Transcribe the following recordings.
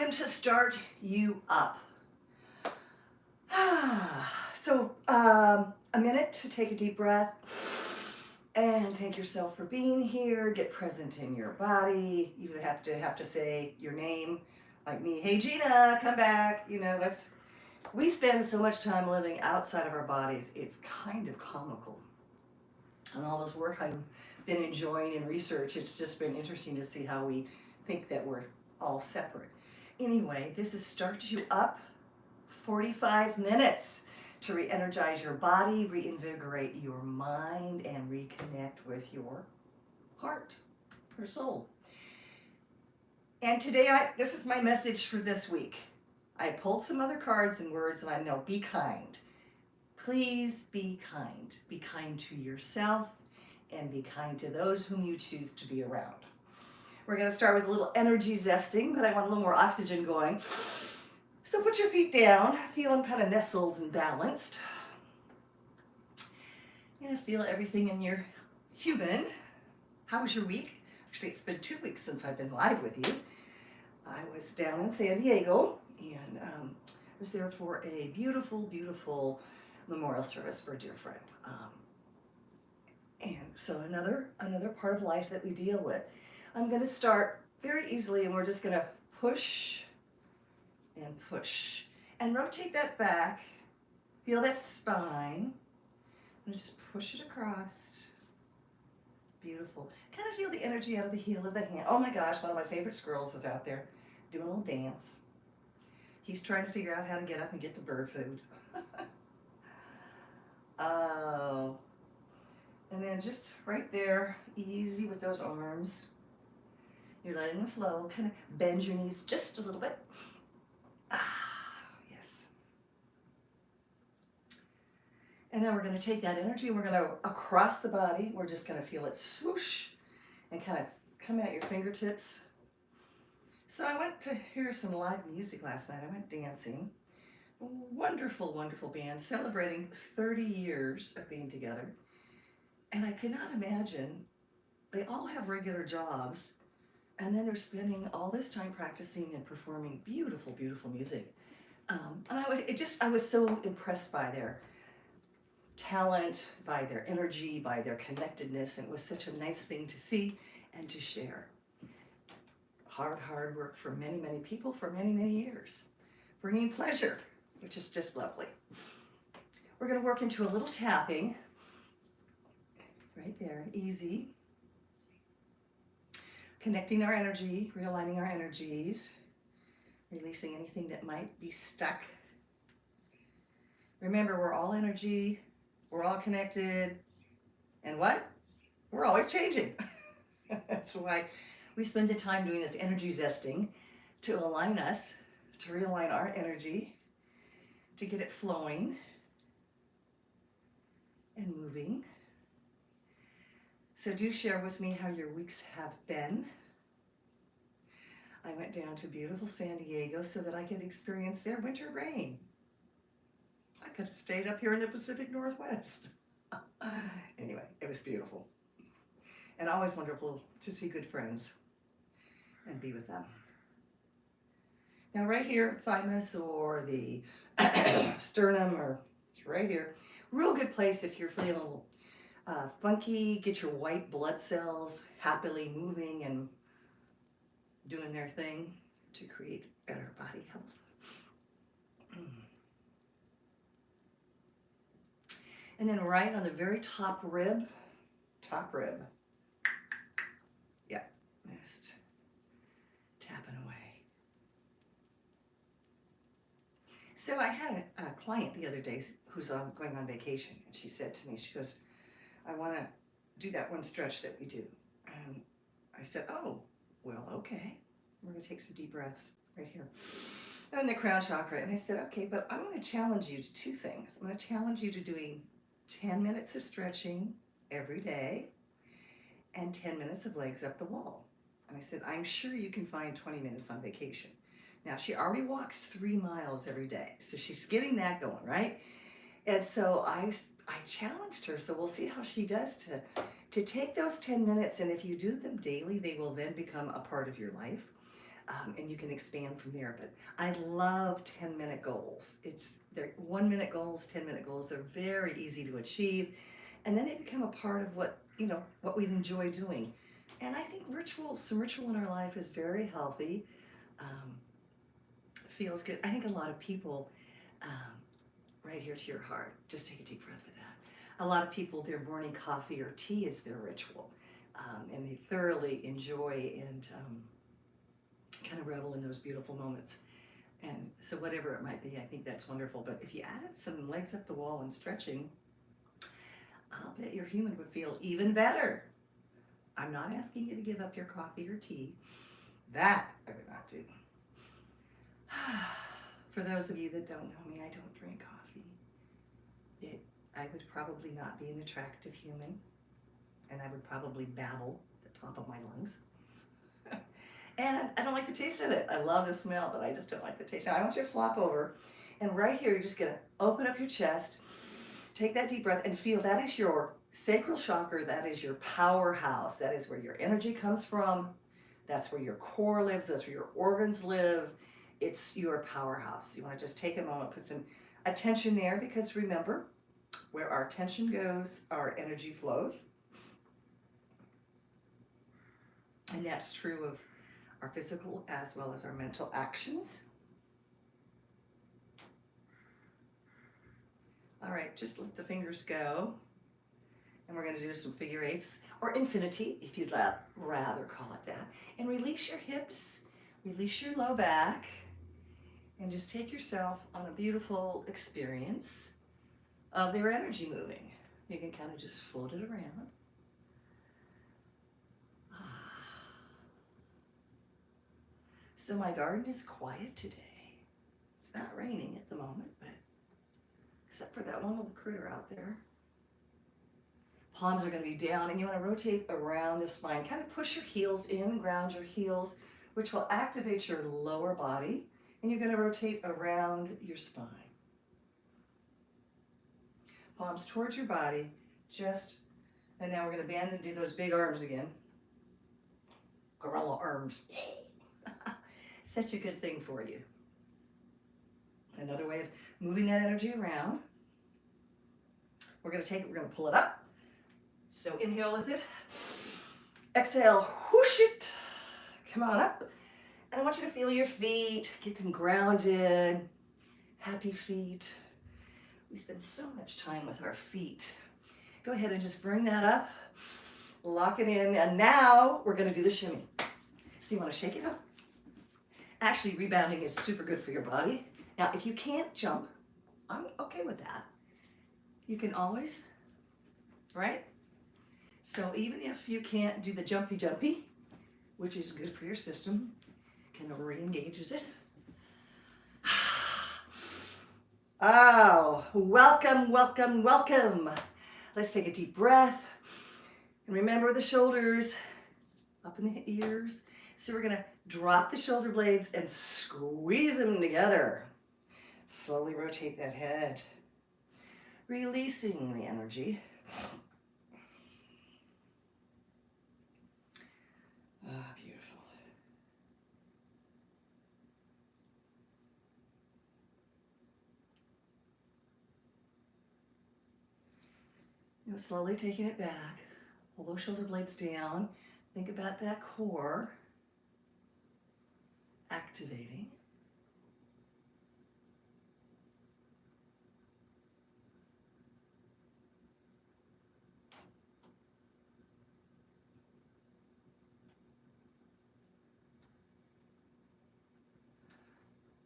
time to start you up. A minute to take a deep breath and thank yourself for being here. Get present in your body. You have to say your name, like me. Hey, Gina, come back. You know, we spend so much time living outside of our bodies. It's kind of comical. And all this work I've been enjoying in research, it's just been interesting to see how we think that we're all separate. Anyway, this is Start You Up, 45 minutes to re-energize your body, reinvigorate your mind, and reconnect with your heart, your soul. And today, this is my message for this week. I pulled some other cards and words, and I know, be kind. Please be kind. Be kind to yourself and be kind to those whom you choose to be around. We're going to start with a little energy zesting, but I want a little more oxygen going. So put your feet down, feeling kind of nestled and balanced. You're going to feel everything in your human. How was your week? Actually, it's been 2 weeks since I've been live with you. I was down in San Diego and was there for a beautiful, beautiful memorial service for a dear friend. And so another part of life that we deal with. I'm going to start very easily, and we're just going to push and push and rotate that back. Feel that spine. I'm going to just push it across. Beautiful. Kind of feel the energy out of the heel of the hand. Oh my gosh, one of my favorite squirrels is out there doing a little dance. He's trying to figure out how to get up and get the bird food. Oh. And then just right there, easy with those arms. You're letting them flow. Kind of bend your knees just a little bit. Yes. And now we're going to take that energy and we're going to, across the body, we're just going to feel it swoosh and kind of come at your fingertips. So I went to hear some live music last night. I went dancing. Wonderful, wonderful band celebrating 30 years of being together. And I cannot imagine, they all have regular jobs, and then they're spending all this time practicing and performing beautiful, beautiful music. And I was so impressed by their talent, by their energy, by their connectedness, and it was such a nice thing to see and to share. Hard work for many, many people for many, many years, bringing pleasure, which is just lovely. We're going to work into a little tapping. Right there, easy. Connecting our energy, realigning our energies, releasing anything that might be stuck. Remember, we're all energy, we're all connected, and what? We're always changing. That's why we spend the time doing this energy zesting to align us, to realign our energy, to get it flowing and moving. So do share with me how your weeks have been. I went down to beautiful San Diego so that I could experience their winter rain. I could have stayed up here in the Pacific Northwest. Anyway, it was beautiful. And always wonderful to see good friends and be with them. Now right here, thymus or the sternum or right here, real good place if you're feeling a little funky, get your white blood cells happily moving and doing their thing to create better body health. And then right on the very top rib, yeah, just tapping away. So I had a client the other day who's going on vacation, and she said to me, she goes, I want to do that one stretch that we do. And I said, oh, well, okay. We're going to take some deep breaths right here. And the crown chakra. And I said, okay, but I'm going to challenge you to two things. I'm going to challenge you to doing 10 minutes of stretching every day and 10 minutes of legs up the wall. And I said, I'm sure you can find 20 minutes on vacation. Now, she already walks 3 miles every day. So she's getting that going, right? And so I challenged her, so we'll see how she does to take those 10 minutes, and if you do them daily, they will then become a part of your life. and you can expand from there. But I love 10-minute goals. They're 1-minute goals, 10-minute goals. They're very easy to achieve, and then they become a part of what what we enjoy doing. And I think some ritual in our life is very healthy. Feels good. I think a lot of people, right here to your heart, just take a deep breath with that. A lot of people, their morning coffee or tea is their ritual, and they thoroughly enjoy and kind of revel in those beautiful moments. And so whatever it might be, I think that's wonderful. But if you added some legs up the wall and stretching, I'll bet your human would feel even better. I'm not asking you to give up your coffee or tea. That I would not do. For those of you that don't know me, I don't drink coffee. I would probably not be an attractive human, and I would probably babble at the top of my lungs. And I don't like the taste of it. I love the smell, but I just don't like the taste. Now I want you to flop over, and right here, you're just gonna open up your chest, take that deep breath, and feel that is your sacral chakra. That is your powerhouse. That is where your energy comes from. That's where your core lives. That's where your organs live. It's your powerhouse. You want to just take a moment, put some attention there, because remember, where our attention goes, our energy flows. And that's true of our physical as well as our mental actions. All right, just let the fingers go. And we're going to do some figure eights, or infinity, if you'd rather call it that. And release your hips, release your low back, and just take yourself on a beautiful experience of their energy moving. You can kind of just float it around. So my garden is quiet today. It's not raining at the moment, but except for that one little critter out there. Palms are going to be down, and you want to rotate around the spine. Kind of push your heels in, ground your heels, which will activate your lower body, and you're going to rotate around your spine. Palms towards your body, and now we're going to bend and do those big arms again. Gorilla arms. Such a good thing for you. Another way of moving that energy around. We're going to pull it up. So inhale with it. Exhale, whoosh it. Come on up. And I want you to feel your feet, get them grounded. Happy feet. We spend so much time with our feet. Go ahead and just bring that up. Lock it in. And now we're going to do the shimmy. So you want to shake it up. Actually, rebounding is super good for your body. Now, if you can't jump, I'm okay with that. You can always, right? So even if you can't do the jumpy, which is good for your system, kind of re-engages it. Oh, welcome, welcome, welcome. Let's take a deep breath. And remember the shoulders up in the ears. So we're going to drop the shoulder blades and squeeze them together. Slowly rotate that head, releasing the energy. Ah, beautiful. Now slowly taking it back. Pull those shoulder blades down. Think about that core activating.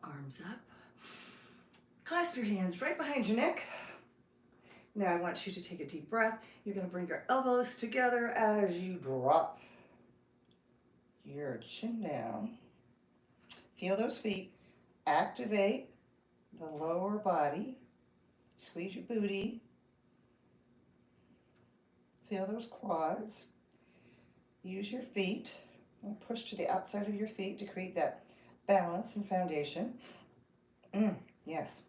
Arms up. Clasp your hands right behind your neck. Now I want you to take a deep breath. You're going to bring your elbows together as you drop your chin down. Feel those feet. Activate the lower body. Squeeze your booty. Feel those quads. Use your feet and push to the outside of your feet to create that balance and foundation. Yes.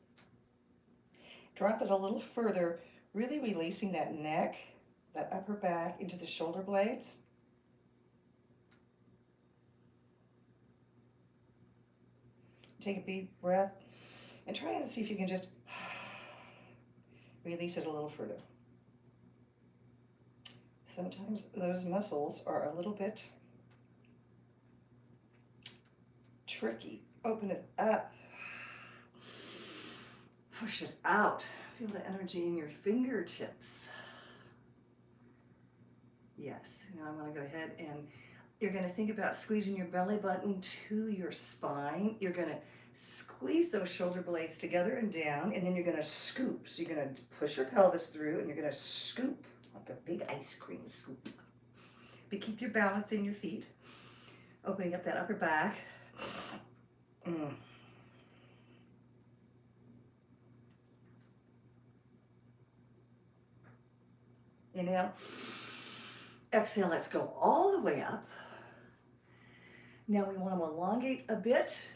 Drop it a little further, really releasing that neck, that upper back into the shoulder blades. Take a deep breath and try to see if you can just release it a little further. Sometimes those muscles are a little bit tricky. Open it up. Push it out. Feel the energy in your fingertips. Yes. Now I'm going to go ahead and you're going to think about squeezing your belly button to your spine. You're going to squeeze those shoulder blades together and down, and then you're going to scoop. So you're going to push your pelvis through, and you're going to scoop like a big ice cream scoop. But keep your balance in your feet. Opening up that upper back. Inhale. Exhale, let's go all the way up. Now we want to elongate a bit,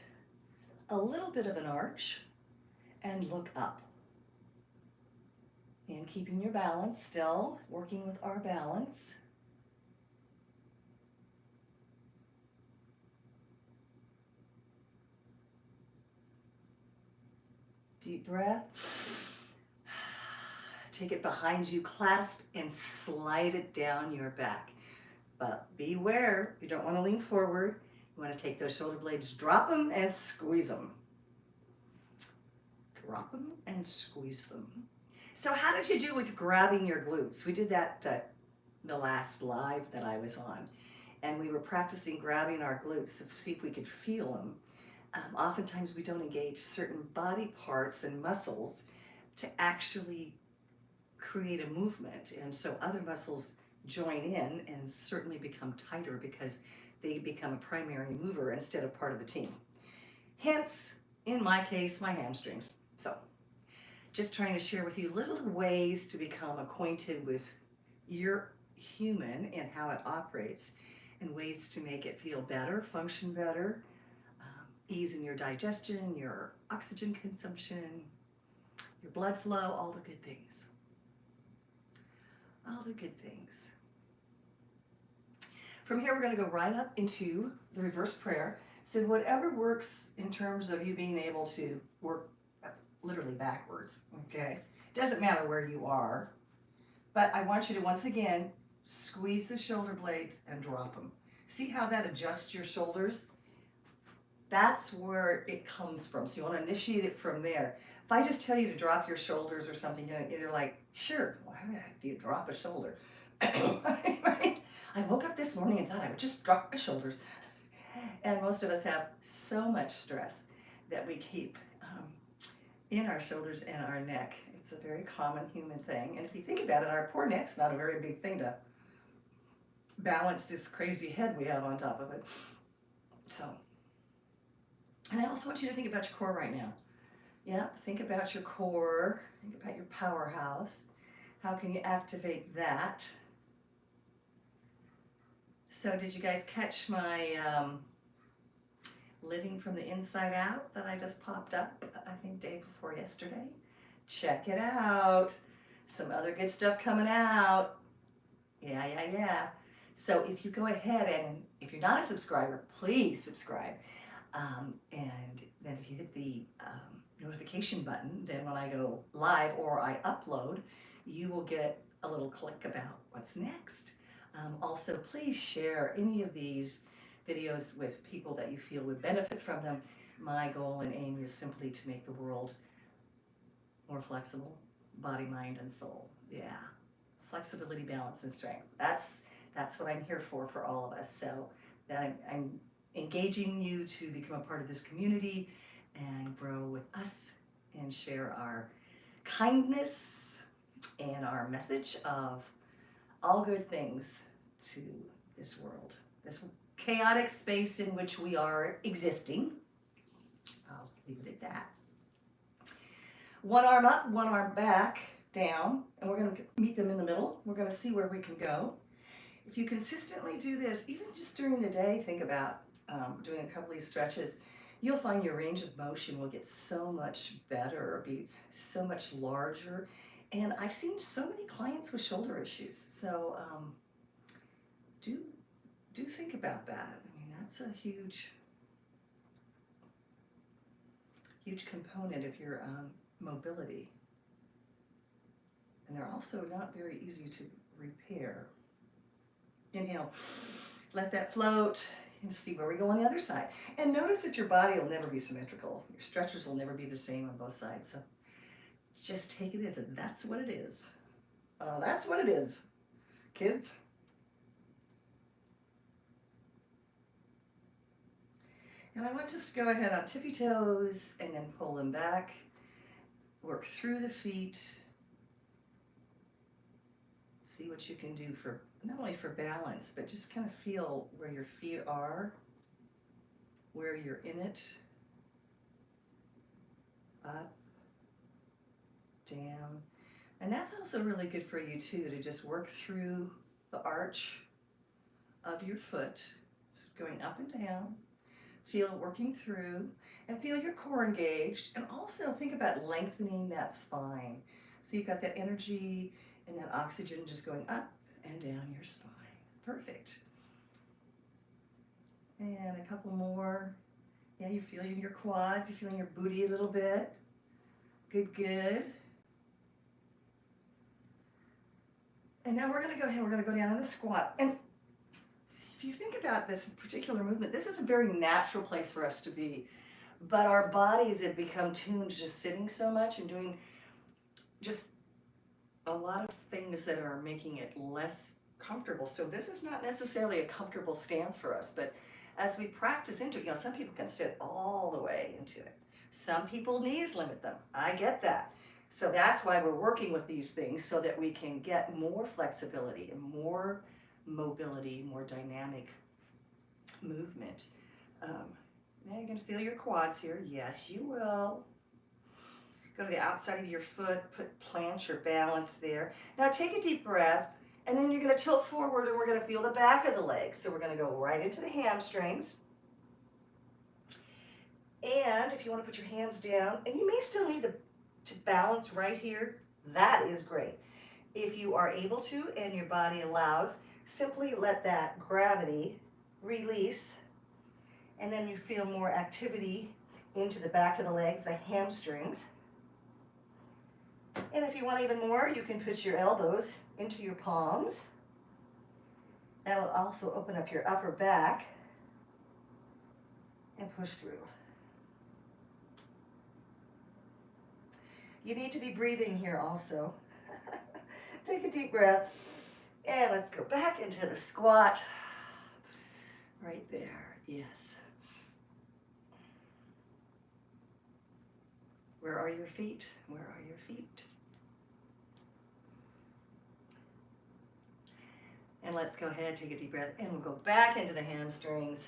a little bit of an arch, and look up. And keeping your balance still, working with our balance. Deep breath. Take it behind you, clasp and slide it down your back. But beware, you don't want to lean forward. You want to take those shoulder blades, drop them and squeeze them. Drop them and squeeze them. So how did you do with grabbing your glutes? We did that the last live that I was on. And we were practicing grabbing our glutes to see if we could feel them. Oftentimes we don't engage certain body parts and muscles to actually create a movement, and so other muscles join in and certainly become tighter because they become a primary mover instead of part of the team. Hence, in my case, my hamstrings. So just trying to share with you little ways to become acquainted with your human and how it operates, and ways to make it feel better, function better, ease in your digestion, your oxygen consumption, your blood flow, all the good things. All the good things. From here, we're going to go right up into the reverse prayer. So whatever works in terms of you being able to work literally backwards, okay? Doesn't matter where you are, but I want you to once again squeeze the shoulder blades and drop them. See how that adjusts your shoulders? That's where it comes from. So you want to initiate it from there. If I just tell you to drop your shoulders or something, you're like, sure, well, how the heck do you drop a shoulder? Right? I woke up this morning and thought I would just drop my shoulders. And most of us have so much stress that we keep in our shoulders and our neck. It's a very common human thing. And if you think about it, our poor neck's not a very big thing to balance this crazy head we have on top of it. So, and I also want you to think about your core right now. Yeah, think about your core, think about your powerhouse. How can you activate that? So did you guys catch my living from the inside out that I just popped up, I think day before yesterday? Check it out. Some other good stuff coming out. Yeah. So if you go ahead and if you're not a subscriber, please subscribe. And then if you hit the notification button, then when I go live or I upload, you will get a little click about what's next. Also, please share any of these videos with people that you feel would benefit from them. My goal and aim is simply to make the world more flexible, body, mind, and soul. Yeah, flexibility, balance, and strength. That's what I'm here for all of us. So that I'm engaging you to become a part of this community and grow with us and share our kindness and our message of all good things to this world, this chaotic space in which we are existing. I'll leave it at that. One arm up, one arm back, down, and we're going to meet them in the middle. We're going to see where we can go. If you consistently do this, even just during the day, think about doing a couple of these stretches, you'll find your range of motion will get so much better, be so much larger. And I've seen so many clients with shoulder issues. So do think about that. I mean, that's a huge huge component of your mobility. And they're also not very easy to repair. Inhale, let that float, and see where we go on the other side. And notice that your body will never be symmetrical. Your stretchers will never be the same on both sides. So just take it as that's what it is. That's what it is, kids. And I want to go ahead on tippy toes and then pull them back. Work through the feet. See what you can do for, not only for balance, but just kind of feel where your feet are, where you're in it. Up, down. And that's also really good for you too, to just work through the arch of your foot, just going up and down. Feel it working through, and feel your core engaged, and also think about lengthening that spine. So you've got that energy and that oxygen just going up and down your spine. Perfect. And a couple more. Yeah, you're feeling your quads, you're feeling your booty a little bit. Good, good. And now we're gonna go ahead, we're gonna go down in the squat. And if you think about this particular movement, this is a very natural place for us to be. But our bodies have become tuned to just sitting so much and doing just a lot of things that are making it less comfortable. So this is not necessarily a comfortable stance for us, but as we practice into it, some people can sit all the way into it. Some people knees limit them. I get that. So that's why we're working with these things, so that we can get more flexibility and more mobility, more dynamic movement. Now you're going to feel your quads here. Yes, you will. Go to the outside of your foot, plant your balance there. Now take a deep breath, and then you're going to tilt forward, and we're going to feel the back of the legs. So we're going to go right into the hamstrings. And if you want to put your hands down, and you may still need to balance right here, that is great. If you are able to and your body allows, simply let that gravity release, and then you feel more activity into the back of the legs, the hamstrings. And if you want even more, you can put your elbows into your palms. That will also open up your upper back and push through. You need to be breathing here also. Take a deep breath. And let's go back into the squat. Right there, yes. Where are your feet? Where are your feet? And let's go ahead, take a deep breath, and we'll go back into the hamstrings.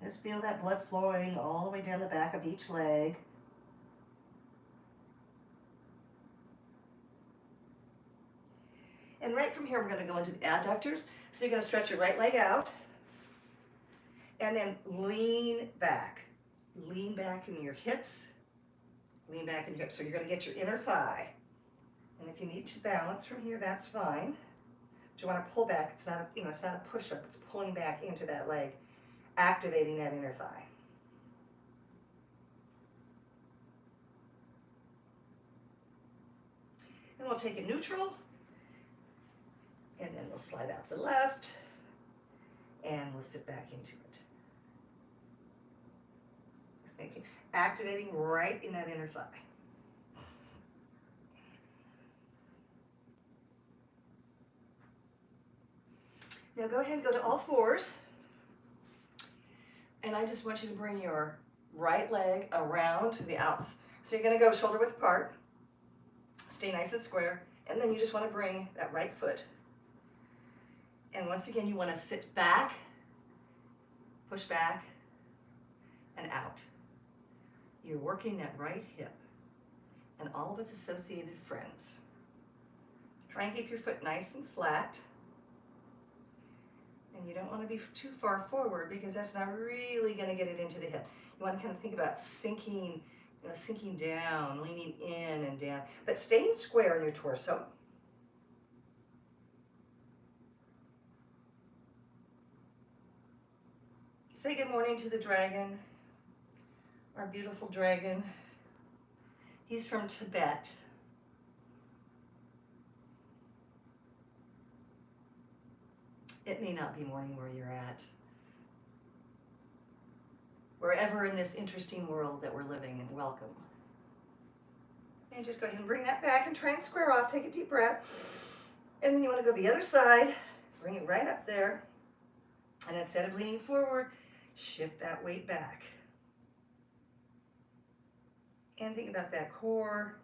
Just feel that blood flowing all the way down the back of each leg. And right from here, we're going to go into the adductors. So you're going to stretch your right leg out, and then lean back. Lean back in your hips. Lean back in your hips. So you're going to get your inner thigh. And if you need to balance from here, that's fine. But you want to pull back. It's not a, it's not a push-up. It's pulling back into that leg, activating that inner thigh. And we'll take it neutral, and then we'll slide out the left, and we'll sit back into it. Just making, activating right in that inner thigh. Now go ahead and go to all fours. And I just want you to bring your right leg around to the outs. So you're going to go shoulder width apart. Stay nice and square. And then you just want to bring that right foot. And once again, you want to sit back, push back, and out. You're working that right hip and all of its associated friends. Try and keep your foot nice and flat. And you don't want to be too far forward, because that's not really going to get it into the hip. You want to kind of think about sinking, sinking down, leaning in and down, but staying square in your torso. Say good morning to the dragon, our beautiful dragon. He's from Tibet. It may not be morning where you're at. Wherever in this interesting world that we're living, and welcome. And just go ahead and bring that back and try and square off. Take a deep breath. And then you want to go the other side. Bring it right up there. And instead of leaning forward, shift that weight back. And think about that core.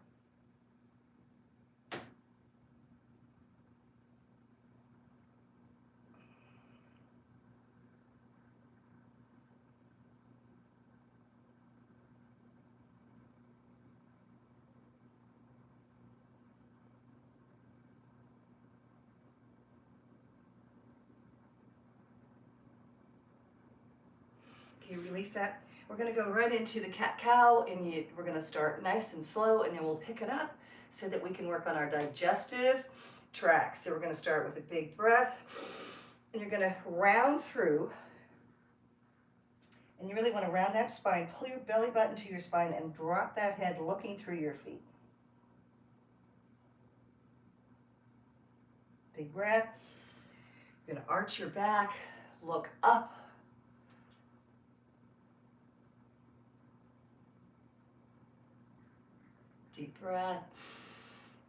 Okay, release that. We're going to go right into the cat-cow, and we're going to start nice and slow, and then we'll pick it up so that we can work on our digestive tract. So we're going to start with a big breath, and you're going to round through, and you really want to round that spine. Pull your belly button to your spine and drop that head looking through your feet. Big breath. You're going to arch your back, look up. Deep breath,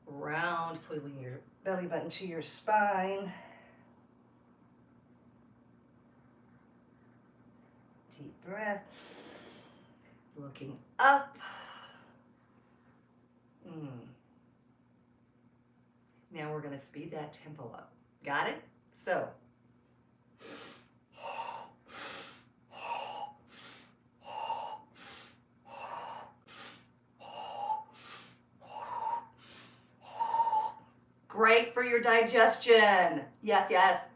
round, pulling your belly button to your spine. Deep breath, looking up. Now we're going to speed that tempo up. Got it? So. Great for your digestion. Yes, yes.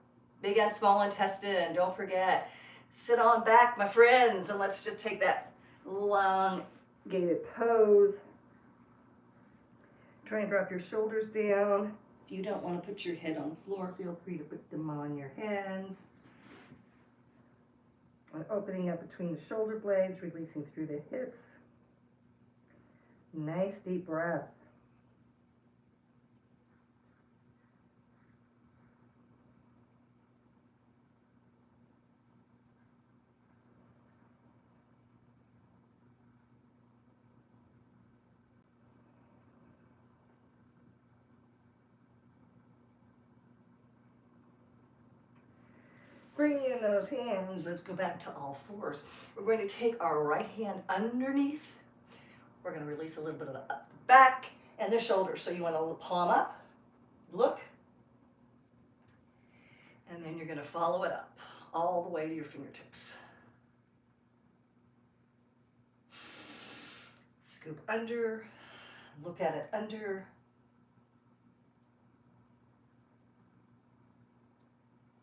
Big and small intestine. Don't forget. Sit on back, my friends, and let's just take that elongated pose. Try and drop your shoulders down. If you don't want to put your head on the floor, feel free to put them on your hands. And opening up between the shoulder blades, releasing through the hips. Nice deep breath. Bring in those hands. Let's go back to all fours. We're going to take our right hand underneath. We're going to release a little bit of the back and the shoulders. So you want to palm up, look, and then you're going to follow it up all the way to your fingertips. Scoop under, look at it under.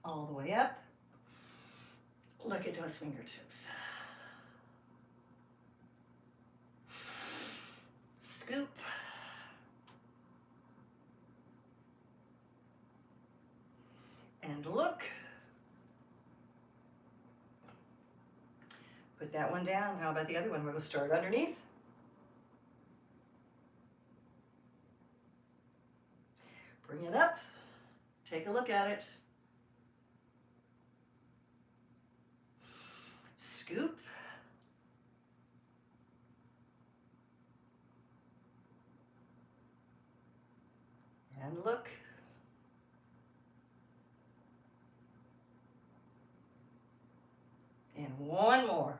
All the way up. Look at those fingertips. Scoop. And look. Put that one down. How about the other one? We're going to start underneath. Bring it up. Take a look at it. Scoop. And look. And one more.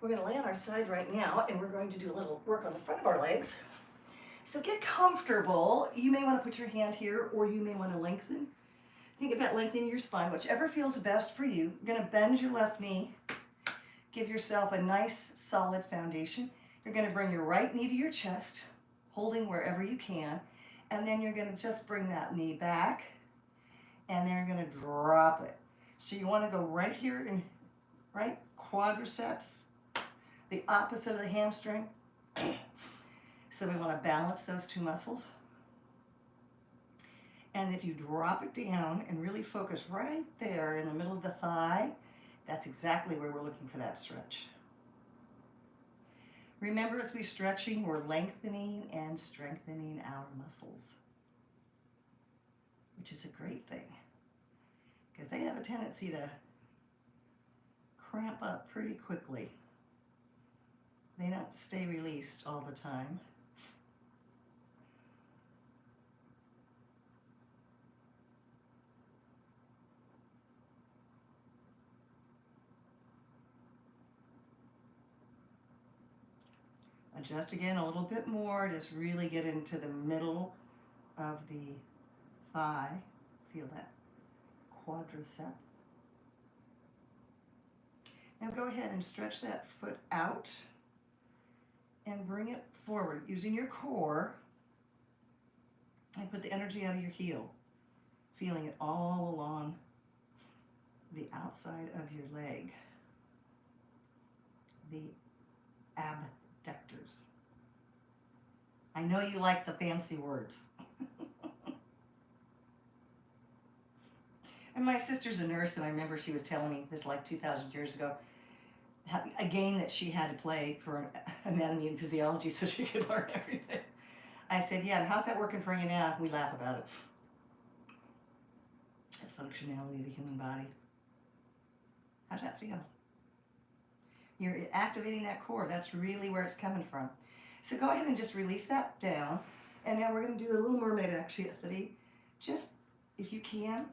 We're going to lay on our side right now, and we're going to do a little work on the front of our legs. So get comfortable. You may want to put your hand here, or you may want to lengthen. Think about lengthening your spine, whichever feels best for you. You're going to bend your left knee. Give yourself a nice, solid foundation. You're going to bring your right knee to your chest, holding wherever you can. And then you're going to just bring that knee back, and then you're going to drop it. So you want to go right here in right quadriceps, the opposite of the hamstring. So we want to balance those two muscles. And if you drop it down and really focus right there in the middle of the thigh, that's exactly where we're looking for that stretch. Remember, as we're stretching, we're lengthening and strengthening our muscles, which is a great thing because they have a tendency to cramp up pretty quickly. They don't stay released all the time. Adjust again a little bit more. Just really get into the middle of the thigh. Feel that quadricep. Now go ahead and stretch that foot out and bring it forward using your core, and put the energy out of your heel, feeling it all along the outside of your leg, the abductors. I know you like the fancy words. And my sister's a nurse, and I remember she was telling me this like 2,000 years ago, a game that she had to play for anatomy and physiology so she could learn everything. I said, yeah, and how's that working for you now? We laugh about it. The functionality of the human body. How's that feel? You're activating that core. That's really where it's coming from. So go ahead and just release that down. And now we're going to do the little mermaid activity. Just, if you can,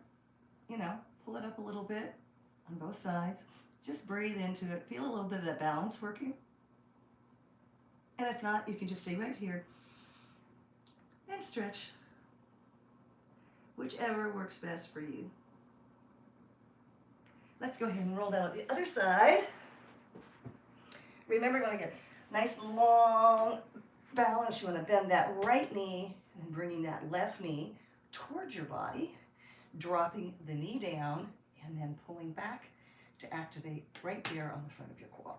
pull it up a little bit on both sides. Just breathe into it. Feel a little bit of that balance working. And if not, you can just stay right here and stretch. Whichever works best for you. Let's go ahead and roll that on the other side. Remember, you want to get nice long balance. You want to bend that right knee and bringing that left knee towards your body, dropping the knee down and then pulling back to activate right there on the front of your quad.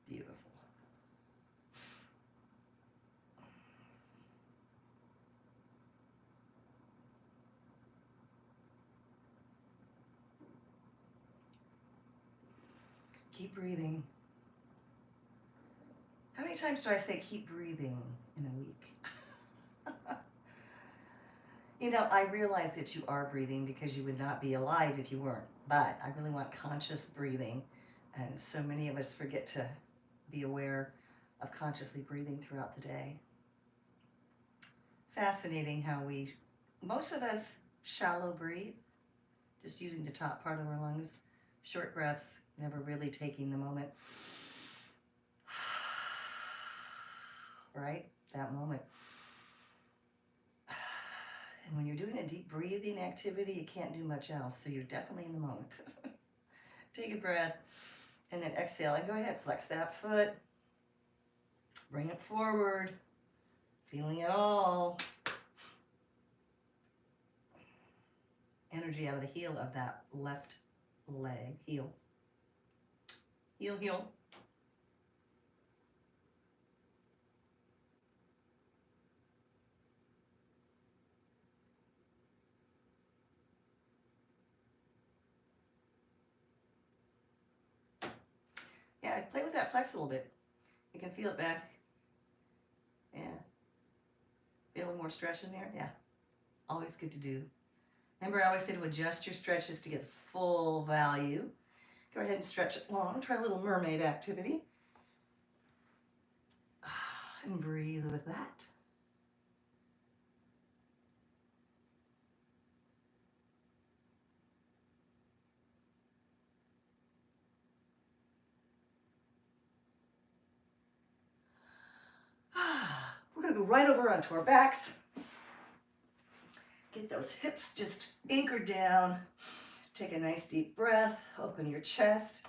Beautiful. Keep breathing. How many times do I say keep breathing in a week? I realize that you are breathing because you would not be alive if you weren't. But I really want conscious breathing. And so many of us forget to be aware of consciously breathing throughout the day. Fascinating how most of us shallow breathe, just using the top part of our lungs. Short breaths, never really taking the moment. Right? That moment. And when you're doing a deep breathing activity, you can't do much else. So you're definitely in the moment. Take a breath and then exhale. And go ahead, flex that foot. Bring it forward. Feeling it all. Energy out of the heel of that left leg. Heel. Heel, heel. Yeah, play with that flex a little bit. You can feel it back. Yeah. Feel a little more stretch in there? Yeah. Always good to do. Remember, I always say to adjust your stretches to get full value. Go ahead and stretch it long. Try a little mermaid activity. And breathe with that. We're going to go right over onto our backs. Get those hips just anchored down. Take a nice deep breath. Open your chest.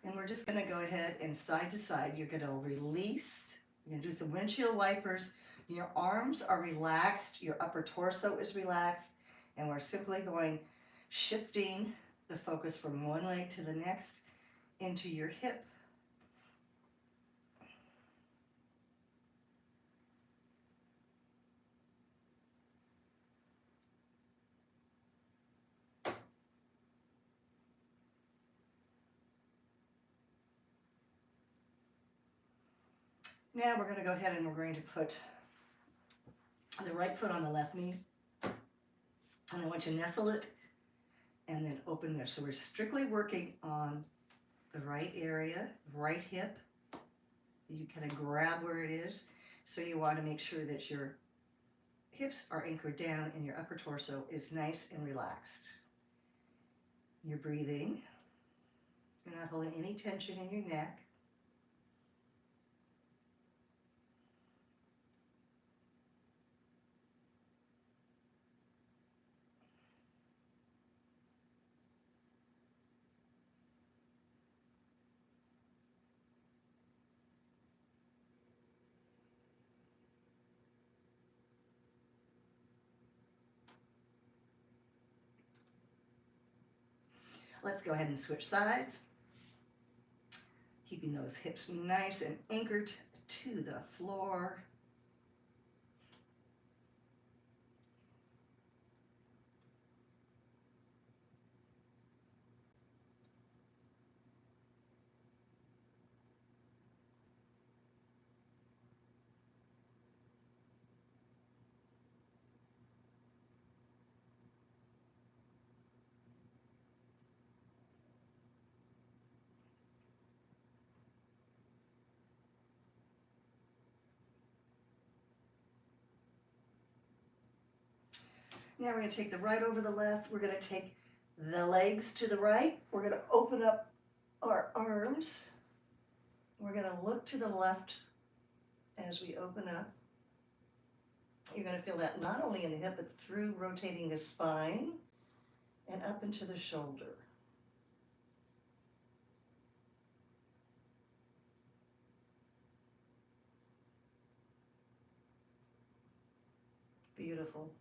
And we're just going to go ahead and side to side. You're going to release. You're going to do some windshield wipers. Your arms are relaxed. Your upper torso is relaxed. And we're simply shifting the focus from one leg to the next into your hip. Now we're going to go ahead and we're going to put the right foot on the left knee. And I want you to nestle it and then open there. So we're strictly working on the right area, right hip. You kind of grab where it is. So you want to make sure that your hips are anchored down and your upper torso is nice and relaxed. You're breathing. You're not holding any tension in your neck. Let's go ahead and switch sides. Keeping those hips nice and anchored to the floor. Now we're going to take the right over the left. We're going to take the legs to the right. We're going to open up our arms. We're going to look to the left as we open up. You're going to feel that not only in the hip, but through rotating the spine and up into the shoulder. Beautiful.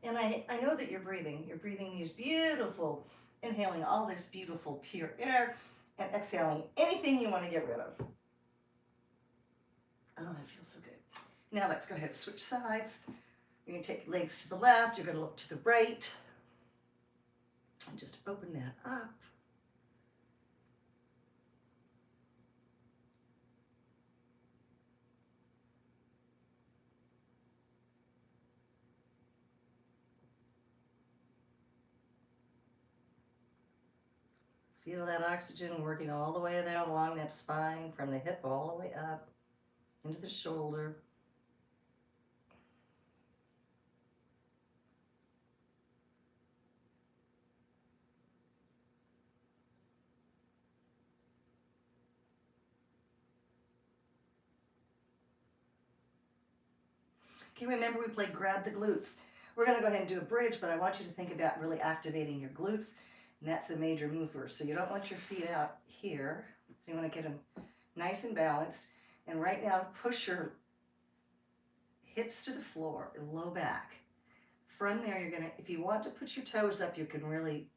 And I know that you're breathing. You're breathing these beautiful, inhaling all this beautiful pure air and exhaling anything you want to get rid of. Oh, that feels so good. Now let's go ahead and switch sides. You're going to take legs to the left. You're going to look to the right. And just open that up. Feel that oxygen working all the way down along that spine from the hip all the way up into the shoulder. Okay, remember we played grab the glutes. We're going to go ahead and do a bridge, but I want you to think about really activating your glutes. And that's a major mover. So you don't want your feet out here. You want to get them nice and balanced. And right now, push your hips to the floor and low back. From there, you're going to, if you want to put your toes up, you can really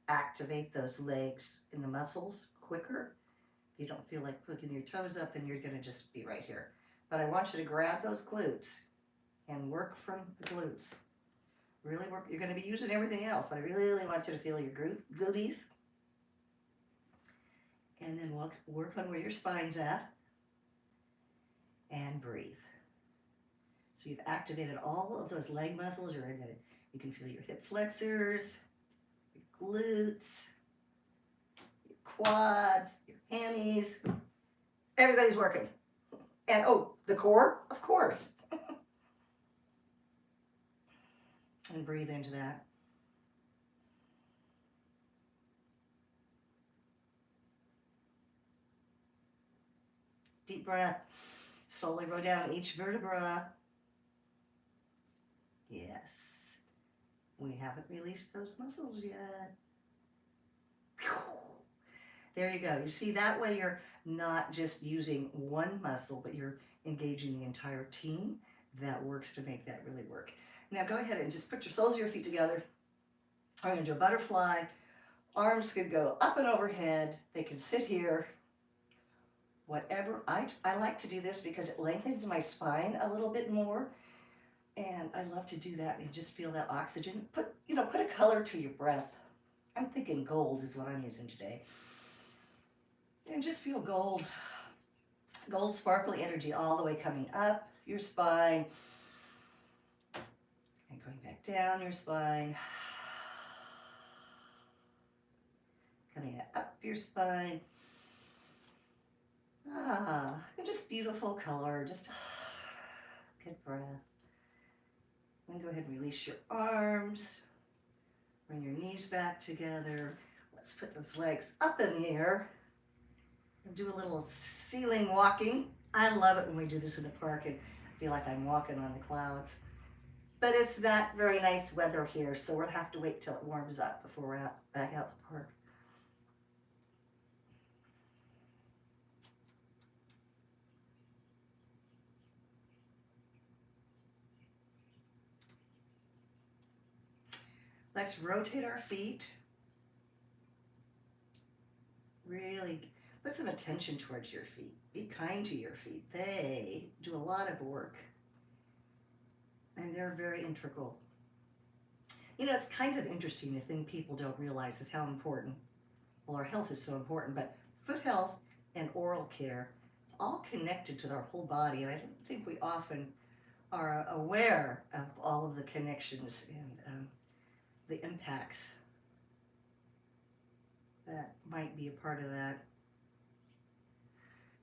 activate those legs in the muscles quicker. If you don't feel like putting your toes up, then you're going to just be right here. But I want you to grab those glutes and work from the glutes. Really work. You're going to be using everything else. I really want you to feel your glutes. And then work on where your spine's at. And breathe. So you've activated all of those leg muscles. You can feel your hip flexors, your glutes, your quads, your hammies. Everybody's working. And oh, the core, of course. And breathe into that. Deep breath. Slowly roll down each vertebra. Yes. We haven't released those muscles yet. There you go. You see, that way you're not just using one muscle, but you're engaging the entire team. That works to make that really work. Now go ahead and just put your soles of your feet together. I'm going to do a butterfly. Arms could go up and overhead. They can sit here. Whatever. I like to do this because it lengthens my spine a little bit more. And I love to do that and just feel that oxygen. Put a color to your breath. I'm thinking gold is what I'm using today. And just feel gold, gold sparkly energy all the way coming up your spine and going back down your spine, coming up your spine. And just beautiful color, just good breath. Then go ahead and release your arms. Bring your knees back together. Let's put those legs up in the air and do a little ceiling walking. I love it when we do this in the park and I feel like I'm walking on the clouds. But it's not very nice weather here, so we'll have to wait till it warms up before we're back out the park. Let's rotate our feet. Really put some attention towards your feet. Be kind to your feet. They do a lot of work. And they're very integral. You know, it's kind of interesting. The thing people don't realize is how important, well, our health is so important, but foot health and oral care, it's all connected to our whole body. And I don't think we often are aware of all of the connections and the impacts that might be a part of that.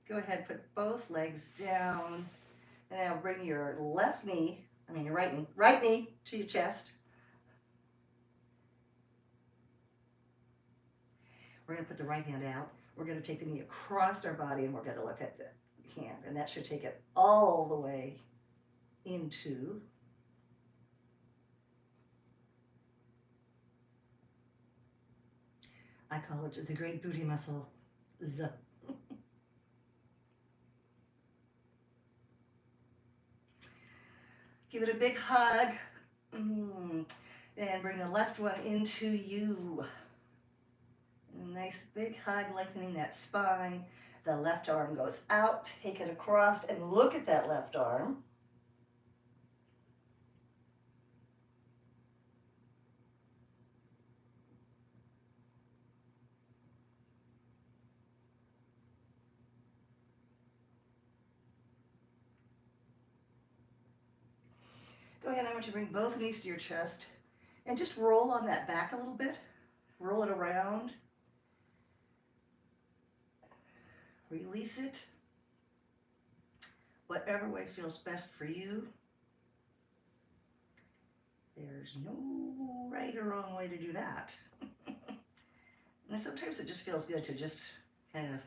Go ahead, put both legs down, and now bring your your right knee to your chest. We're going to put the right hand out. We're going to take the knee across our body, and we're going to look at the hand, and that should take it all the way into I call it the great booty muscle. Give it a big hug. And bring the left one into you. A nice big hug, lengthening that spine. The left arm goes out. Take it across and look at that left arm. Go ahead, I want you to bring both knees to your chest and just roll on that back a little bit. Roll it around. Release it. Whatever way feels best for you. There's no right or wrong way to do that. And sometimes it just feels good to just kind of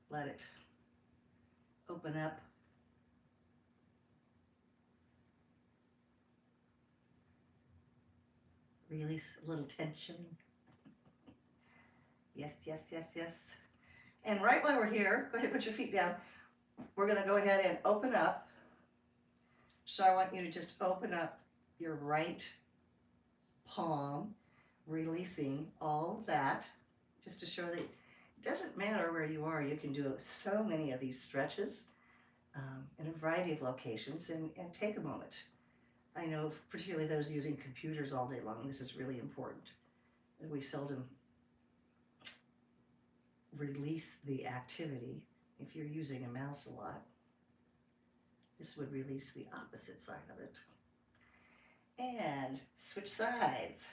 let it open up. Release a little tension. Yes, yes, yes, yes. And right while we're here, go ahead and put your feet down. We're going to go ahead and open up. So I want you to just open up your right palm, releasing all of that, just to show that it doesn't matter where you are. You can do so many of these stretches in a variety of locations, and take a moment. I know particularly those using computers all day long, this is really important. We seldom release the activity. If you're using a mouse a lot, this would release the opposite side of it. And switch sides.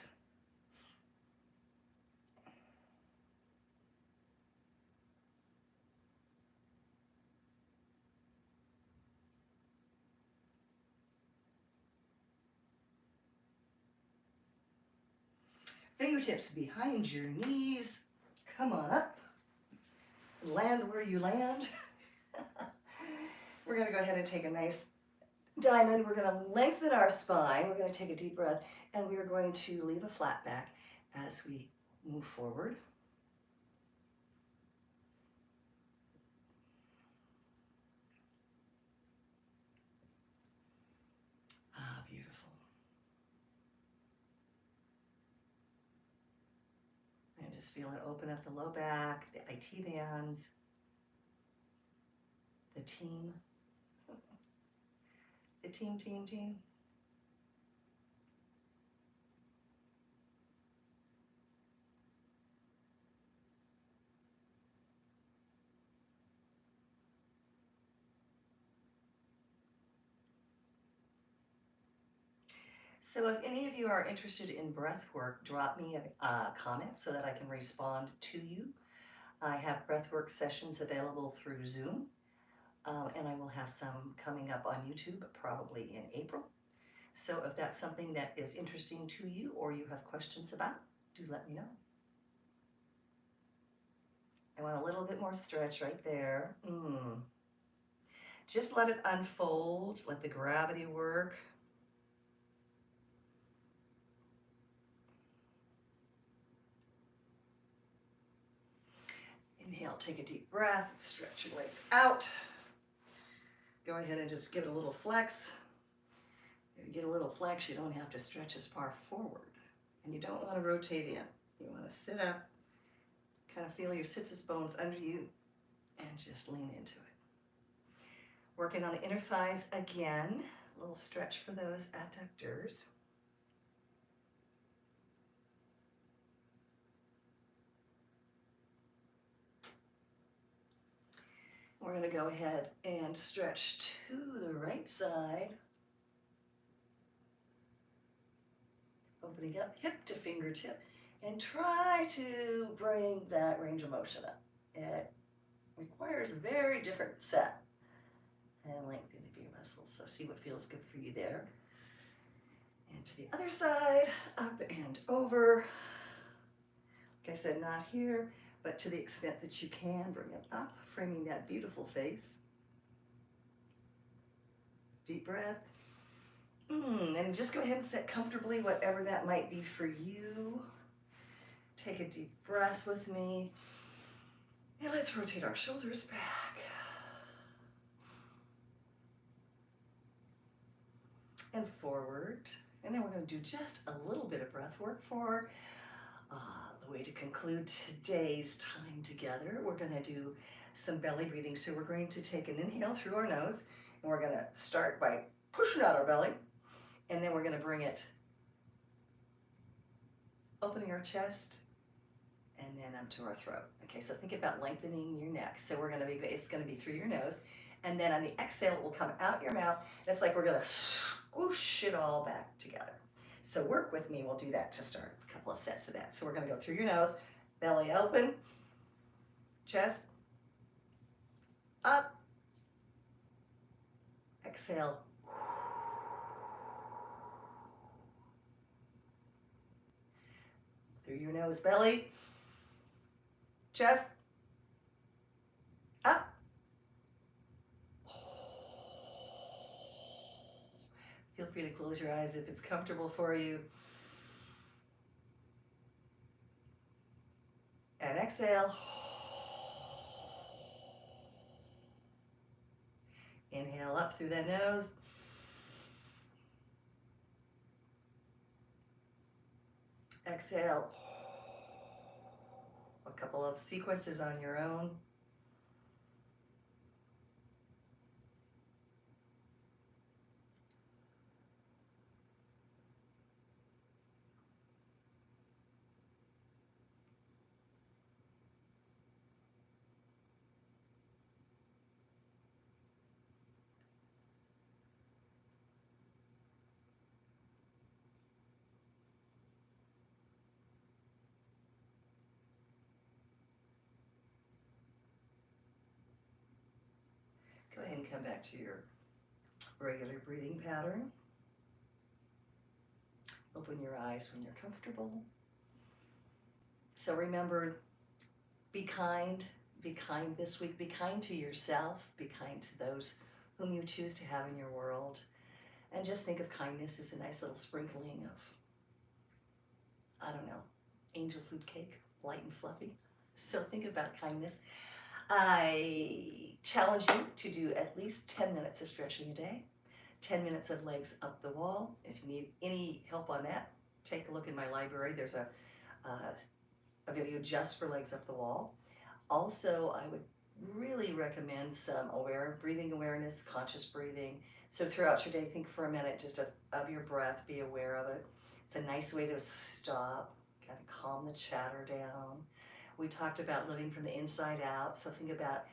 Fingertips behind your knees. Come on up. Land where you land. We're going to go ahead and take a nice diamond. We're going to lengthen our spine. We're going to take a deep breath, and we are going to leave a flat back as we move forward. Beautiful. And just feel it open up the low back, the IT bands, the team. The team. So if any of you are interested in breath work, drop me a comment so that I can respond to you. I have breathwork sessions available through Zoom, and I will have some coming up on YouTube probably in April. So if that's something that is interesting to you or you have questions about, do let me know. I want a little bit more stretch right there. Just let it unfold, let the gravity work. Inhale, take a deep breath, stretch your legs out. Go ahead and just give it a little flex. If you get a little flex, you don't have to stretch as far forward. And you don't want to rotate in. You want to sit up, kind of feel your sits bones under you, and just lean into it. Working on the inner thighs again. A little stretch for those adductors. We're going to go ahead and stretch to the right side. Opening up hip to fingertip, and try to bring that range of motion up. It requires a very different set and lengthening of your muscles, so see what feels good for you there. And to the other side, up and over. Like I said, not here, but to the extent that you can, bring it up, framing that beautiful face. Deep breath. And just go ahead and sit comfortably, whatever that might be for you. Take a deep breath with me. And let's rotate our shoulders back. And forward. And then we're going to do just a little bit of breath work for the way to conclude today's time together. We're going to do some belly breathing. So we're going to take an inhale through our nose, and we're going to start by pushing out our belly, and then we're going to bring it opening our chest and then up to our throat. Okay, so think about lengthening your neck. So it's going to be through your nose, and then on the exhale it will come out your mouth. It's like we're going to swoosh it all back together. So work with me, we'll do that to start, a couple of sets of that. So we're going to go through your nose, belly open, chest up, exhale. Through your nose, belly, chest up. Feel free to close your eyes if it's comfortable for you. And exhale. Inhale up through the nose. Exhale. A couple of sequences on your own. Go ahead and come back to your regular breathing pattern. Open your eyes when you're comfortable. So remember, be kind this week. Be kind to yourself. Be kind to those whom you choose to have in your world. And just think of kindness as a nice little sprinkling of, I don't know, angel food cake, light and fluffy. So think about kindness. I challenge you to do at least 10 minutes of stretching a day, 10 minutes of legs up the wall. If you need any help on that, take a look in my library. There's a video just for legs up the wall. Also, I would really recommend some breathing awareness, conscious breathing. So throughout your day, think for a minute just of your breath, be aware of it. It's a nice way to stop, kind of calm the chatter down. We talked about living from the inside out, so think about,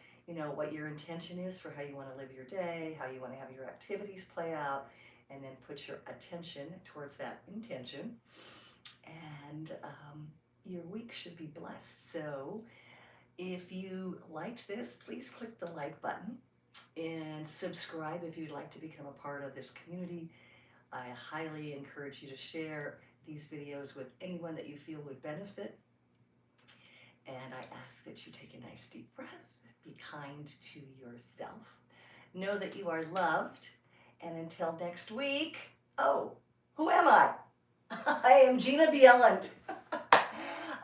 what your intention is for how you want to live your day, how you want to have your activities play out, and then put your attention towards that intention. And your week should be blessed. So if you liked this, please click the like button and subscribe if you'd like to become a part of this community. I highly encourage you to share these videos with anyone that you feel would benefit. And I ask that you take a nice deep breath. Be kind to yourself. Know that you are loved. And until next week, oh, who am I? I am Jina Bieland.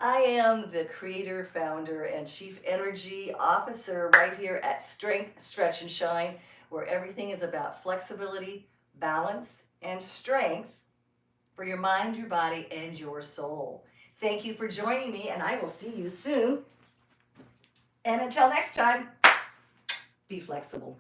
I am the creator, founder, and chief energy officer right here at Strength, Stretch, and Shine, where everything is about flexibility, balance, and strength for your mind, your body, and your soul. Thank you for joining me, and I will see you soon. And until next time, be flexible.